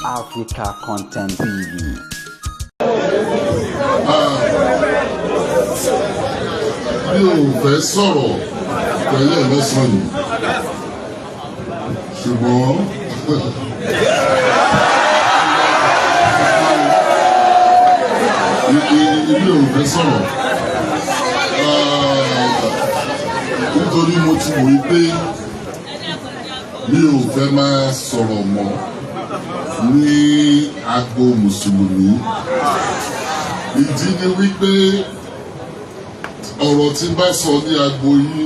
Africa Content TV. Mi ò fẹ́ sọ̀rọ̀ pẹ̀lú ẹ̀lọ́sàn yìí ṣùgbọ́n mi ò fẹ́ sọ̀rọ̀ nítorí mo ti wòye pé mi ò fẹ́ máa sọ̀rọ̀ mọ́ ní agbo mùsùlùmí. Ìdí ni wípé ọ̀rọ̀ tí bá sọ ní agbo yìí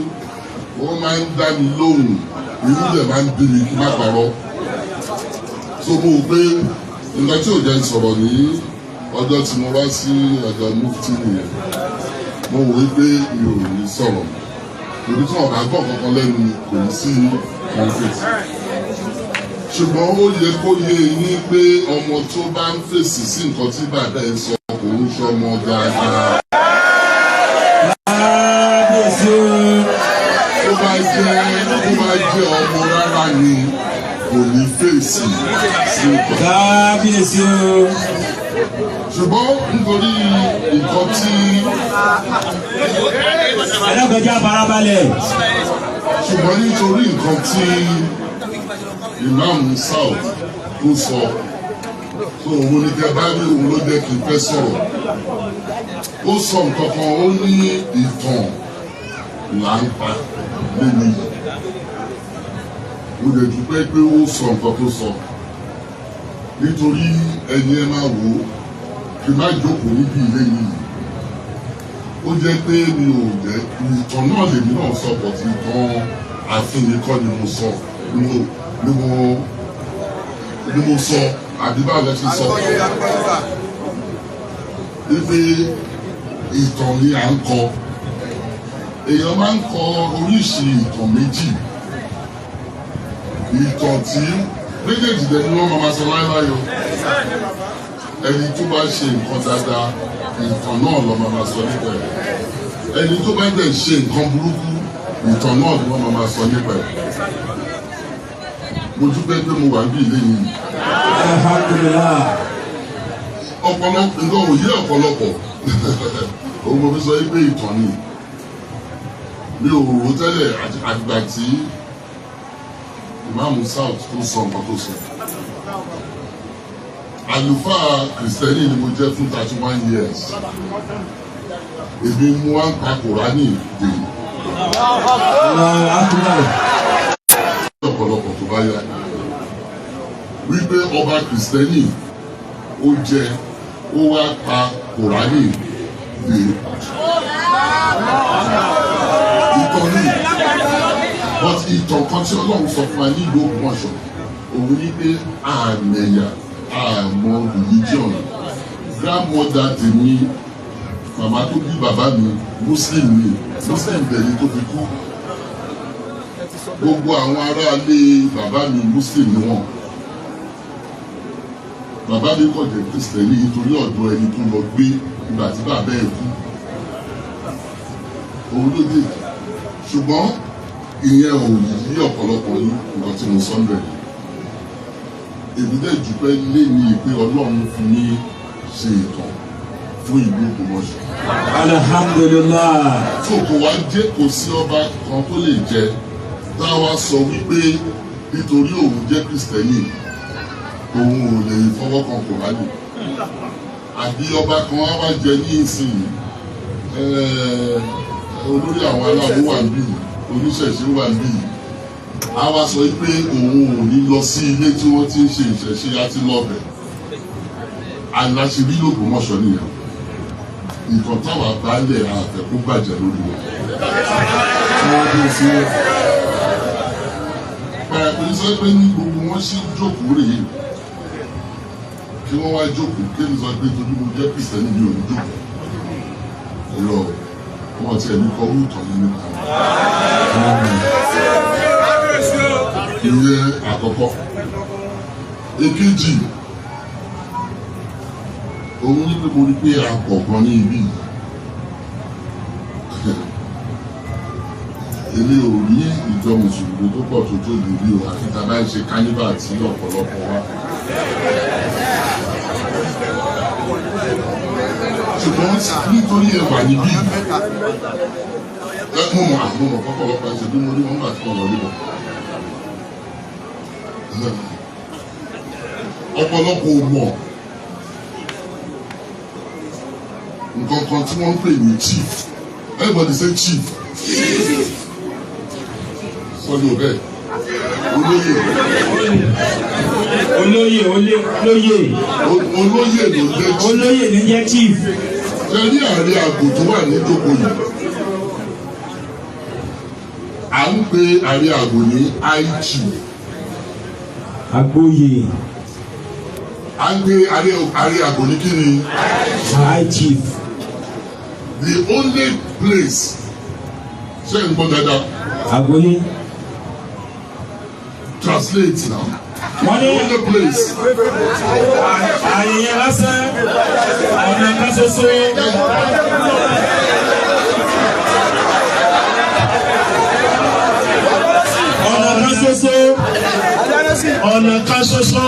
wọ́n máa ń dá mi lóhùn, inú dẹ̀ máa ń bí mi kí má parọ́. So mo rò pé nǹkan tí ò jẹ́ sọ̀rọ̀ ní ọjọ́ tí mo wá sí ọ̀dọ̀ mufti nìyẹn. Mo wò wípé mi ò ní sọ̀rọ̀. Èmi tí wọ́n bá gbọ́ kankan lẹ́nu kò ní sí conflict. Ṣùgbọ́n ó yẹ kó yé yín pé ọmọ tó bá ń fèsì sí nǹkan tí bàbá ẹ sọ kò ń ṣọmọ dáadáa. Tó bá jẹ́ ọmọ rárá ni kò ní fèsì sí nǹkan. Ṣùgbọ́n nítorí nǹkan tí ẹlẹ́gbẹ̀já farabalẹ̀. Ṣùgbọ́n nítorí nǹkan tí Imam Soun tó sọ, tó òun ní kẹ́ bá rí òun ló jẹ́ kí n fẹ́ sọ̀rọ̀. Ó sọ nǹkan kan, ó ní ìtàn là ń pa lẹ́nu yìí. Mo lè dúpẹ́ pé ó sọ nǹkan tó sọ. Nítorí ẹni ẹ máa wò ó, kí n má jókòó níbi ilé yìí. Ó jẹ́ pé mi ò jẹ́ ìtàn náà lèmi náà sọ pọ̀ sí ìtàn àfihàn ni mo sọ ni mo sọ àbí báwo lẹ ṣe sọ ibi ìtàn ni à ń kọ. Èèyàn máa ń kọ oríṣi ìtàn méjì. Ìtàn tí méjèèjì lẹ́nu wọn máa sọ láéláé o. Ẹni tó bá ṣe nǹkan dáadáa ìtàn náà lọ máa sọ nípa ẹ̀. Ẹni tó bá dẹ̀ ṣe nǹkan burúkú ìtàn náà ni wọ́n máa sọ nípa ẹ̀. Mo dúpẹ́ pé mo wà bí ilé yìí. Alhamdulillah. Ọ̀pọ̀lọpọ̀ nǹkan òye ọ̀pọ̀lọpọ̀ òun mo fi sọ pé ìtàn ni. Mi ò rò tẹ́lẹ̀ àgbà tí Imam Soun tó sọ nǹkan tó sọ. Àlùfáà Kìrìsìtẹ́nì ni mo jẹ́ fún 31 years. Èmi mú wá ń ka Kùránì dè. Ọ̀pọ̀lọpọ̀ tó bá yá. Wípé ọba Kìrìsìtẹ́nì ó jẹ ó wá pa Kùránì dè. Ìtàn ni but ìtàn kan tí Ọlọ́run sọ fún wa ní ìlú Ogbomosho òun ní pé àmẹ̀yà àmọ́ religion. Grandmother tèmi màmá tó bí bàbá mi Muslim bẹ̀rẹ̀ tó fi kú. Gbogbo àwọn aráalé bàbá mi Muslim ni wọ́n. Bàbá mi kọ̀ jẹ́ Kristẹni nítorí ọ̀dọ̀ ẹni tó lọ gbé ìgbà tí bàbá ẹ̀ kú. Òun ló dé. Ṣùgbọ́n ìyẹn ò yí ọ̀pọ̀lọpọ̀ ní nǹkan tí mo sọ ń bẹ̀rẹ̀. Èmi dẹ̀ dúpẹ́ lé ní ìpè Ọlọ́run fún mi ṣe ìtàn fún ìlú Ogbomosho. Alhamdulillah. Tó kò wá jẹ́ kò sí ọba kan tó lè jẹ táwa sọ wípé nítorí òun jẹ́ Kristẹni òun ò lè fọwọ́ kan Kùránì. Àbí ọba kan á wá jẹ ní ìsìn olórí àwọn aláwo wà níbí, oníṣẹ̀ṣe wà níbí. A wá sọ pé òun ò ní lọ sí ilé tí wọ́n ti ń ṣe ìṣẹ̀ṣe àti lọ́bẹ̀. Aláṣẹ bí l'Ógbómọ̀ṣọ́ nìyẹn. Nǹkan táwa bá lẹ̀ àfẹ́kú bàjẹ́ lórí wọn. Pàápàá sọ pé ní gbogbo wọn ṣì jókòó rèé. Kí wọ́n wá jókòó kí ni sọ pé torí mo jẹ́ Kristẹni mi ò ní jókòó. Ẹ̀rọ wọn ti ẹ̀mí kọ́ wúùtọ̀ yìí nípa. Ìyẹn àkọ́kọ́. Èkejì, òun ní pé mo rí pé a pọ̀ gan ní ibi. Èmi ò rí ìjọ mùsùlùmí tó pọ̀ tó lè rí o àfi tá a bá ń ṣe kánífà tí ọ̀pọ̀lọpọ̀ wa. ṣùgbọ́n nítorí ẹwà níbí mo mọ̀ kọ́kọ́lọ́pàá ṣe bí mo rí wọn gbà tí wọ́n wọlé bọ̀. ọ̀pọ̀lọpọ̀ ò mọ̀ nǹkan kan tí wọ́n ń pè ní chief. Everybody say chief. Sọ́dọ̀ bẹ́ẹ̀ olóyè olóyè ló jẹ́ chief. olóyè ló jẹ́ chief. Ṣé ní àárín àgbò tó wà ní ìjókòó yìí? À ń pe àárín àgbò ní IG. Àgbóyè. À ń pe àárín àgbò ní kí ni? High chief. The only place. Ṣé n gbọ́ dáadáa? Àgbóyè. Translate now. Wọ́n ní The only place. àyè lásán ọ̀nà kan ṣoṣo. ọ̀nà kan ṣoṣo.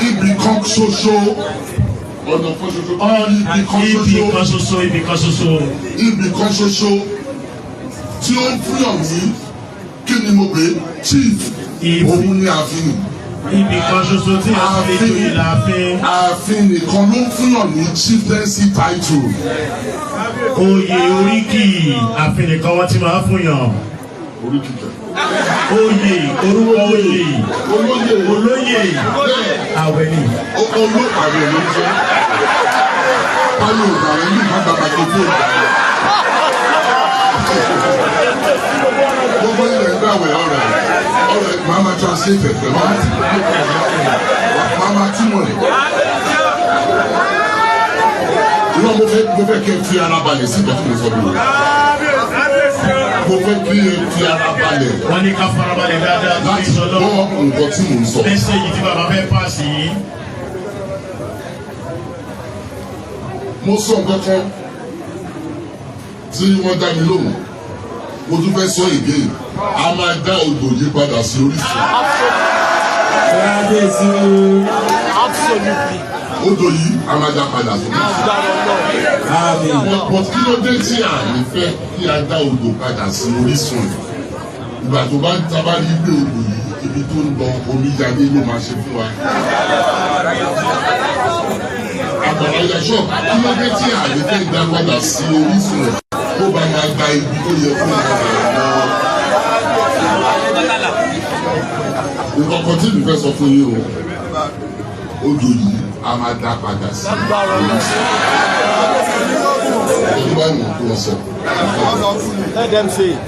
Ibì kan ṣoṣo. Ọ̀nà kan ṣoṣo. Ibì kan ṣoṣo. Ibì kan ṣoṣo. Tí ó ń fúnyàn ní kí ni mo pè é? Chief. Òun ni ààfin. Ibì kan ṣoṣo tí a fi lè joyè láàfin. Ààfin nìkan ló ń fúnyàn ní chieftaincy title. Oyè oríkì ààfin nìkan wọ́n ti máa fún yàn. Oríkì jẹ. Oyè orúkọ oyè. Olóyè. Àwẹ̀ ni. Àwẹ̀ ló ń jẹ́. Báyọ̀ ọ̀gá rẹ̀ ní ìgbà bàbá tó fún ìgbà rẹ̀. Gbogbo ilẹ̀ ń gbàwẹ̀ ọ̀rẹ́ mama translate ẹ̀ mama túmọ̀ rẹ̀. Irọ́ mo fẹ́ kí n fi ara balẹ̀ sí ìgbà tí mo sọ bí o. Mo fẹ́ kí n fi ara balẹ̀. Wọ́n ní ká farabalẹ̀ dáadáa láti gbọ́ nǹkan tí mò ń sọ. Ẹsẹ̀ yìí tí bàbá fẹ́ pàṣẹ yìí. Mo sọ nǹkan kan tí wọ́n dá mi lóhùn. Mo tún fẹ́ sọ èdè a máa dá odò yí padà sí orísun. Odò yìí a máa dá padà sí orísun. But kí ló dé tí a ní fẹ́ kí a dá odò padà sí orísun? Ìgbà tó bá ń tábà rí pé odò yìí ibi tó ń lọ omíyalé ló máa ṣe fún wa. Àgbàlá ìyàṣọ́ kí ló dé tí a ní fẹ́ dá padà sí orísun rẹ̀? Tó bá máa gba ibi tó yẹ fún ìgbà lọ. Nǹkan kan tí mi fẹ́ sọ fún yín o, odò yìí a máa dá padà sí orísun. Ọdún báyìí mọ̀ tó wọ́n sọ. Let them say it.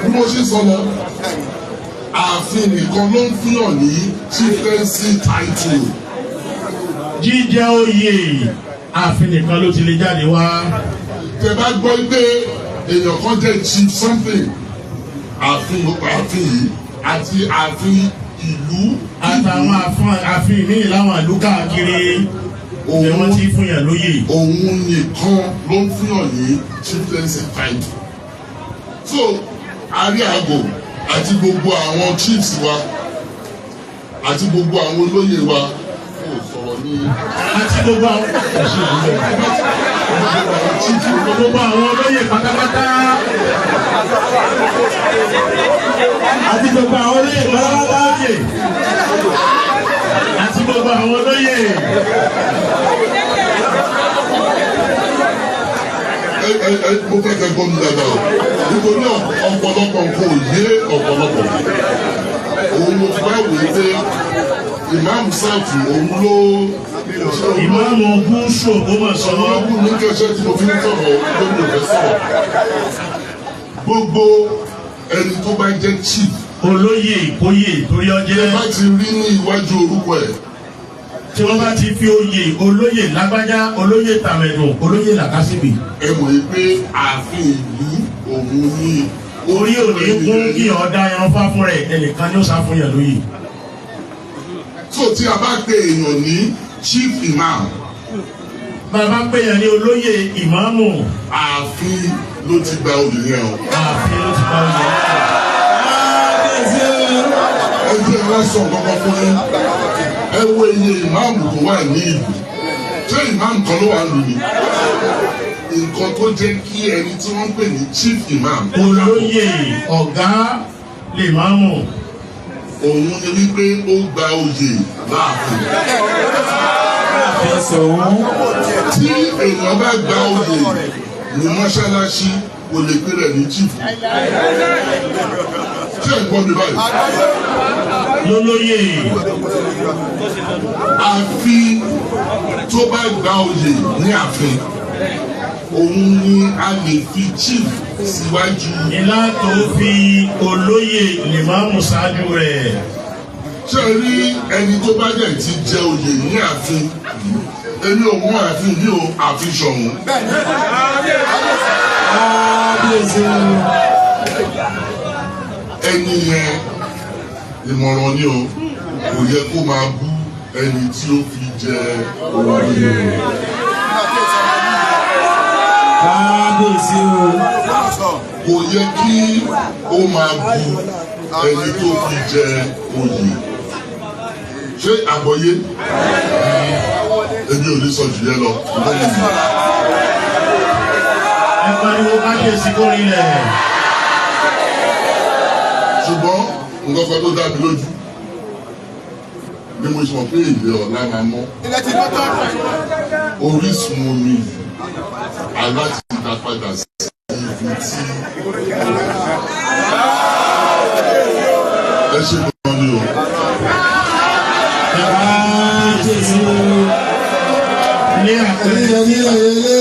Bí mo ṣe sọ lọ, ààfin nìkan ló ń fúnyàn ní chieftaincy title. Jíjẹ oyè ààfin nìkan ló ti lè jáde wá. Tẹ́ bá gbọ́ pé èèyàn kan jẹ́ chief something, ààfin yìí àti ààfin ìlú. Àtàwọn ààfin míì láwọn ìlú káàkiri ni wọ́n ti fún yàn lóyè. Òun nìkan ló ń fúnyàn ní chieftaincy title. So àrí àgò àti gbogbo àwọn chiefs wa àti gbogbo àwọn olóyè wa kò sọ̀rọ̀ ní. Àti gbogbo àwọn olóyè pátápátá. Àti gbogbo àwọn olóyè pátápátá. Àti gbogbo àwọn olóyè. Mo fẹ́ kẹ́ gbọ́ mi dáadáa o nítorí ọ̀pọ̀lọpọ̀ nǹkan ò yé ọ̀pọ̀lọpọ̀ òun mo fi báwo ni pé Imam South òun ló. Imam Ogbomosho Ogbomosho. Ọlọ́gbọ̀n ní kẹ́sẹ́ tí mo fi ń sọ̀rọ̀ lórí òfẹ́ sọ̀rọ̀. Gbogbo ẹni tó bá jẹ́ chief. Olóyè ìkóyè torí ọjẹ́. Tí wọ́n bá ti rí ní iwájú orúkọ ẹ̀. Tí wọ́n bá ti fi oyè olóyè lágbájá olóyè tàmẹ̀dùn olóyè làkàsìbì. Ẹ mọ̀ yìí pé ààfin ìlú òun ní. Orí òní kún kí ọ̀dà yan fá fún rẹ̀ ẹnìkan ní ó sá fún yàn lóyè. So tí a bá pe èèyàn ní chief imam. Bàbá pè yàn ní olóyè ìmáàmù. Ààfin ló ti gba oyè yẹn o. ààfin ló ti gba oyè yẹn. ẹ jẹ́ ẹ sọ kankan fún yín ẹ wo iye ìmáàmù tó wà ní ìlú ṣé ìmáàmù kan ló wà lù ní nǹkan tó jẹ́ kí ẹni tí wọ́n ń pè ní chief imam. olóyè ọ̀gá lè máa mọ̀. òun ni wípé ó gba oyè láàfin. Soun. tí èèyàn bá gba oyè ní mọ́ṣáláṣí kò lè pè rẹ̀ ní chief. ṣé ẹ̀ ń gbọ́ mi báyìí? lólóyè. àfi tó bá gba oyè ní ààfin òun ni a lè fi chief síwájú. ìlà tó fi olóyè lè máa mú ṣáájú rẹ̀. ṣé ẹ rí ẹni tó bá dẹ̀ ti jẹ oyè ní ààfin èmi ò mú ààfin yìí o ààfin Ṣọ̀ún. ẹni yẹn ìmọ̀ràn ni o kò yẹ kó máa bú ẹni tí ó fi jẹ oyè. kábíyèsí o. kò yẹ kí ó máa bú ẹni tó fi jẹ oyè. ṣé àgbọ́yé èmi ò ní sọ jù yẹn lọ. ẹ pariwo kábíyèsí kó rí lẹ̀. ṣùgbọ́n nǹkan kan tó dá mi lójú ni mo ṣe mọ̀ pé ilé ọ̀la máa mọ́. orísun omi aláti dá padà sí ibi tí ẹ ṣe gan ni o. ní àpẹẹrẹ.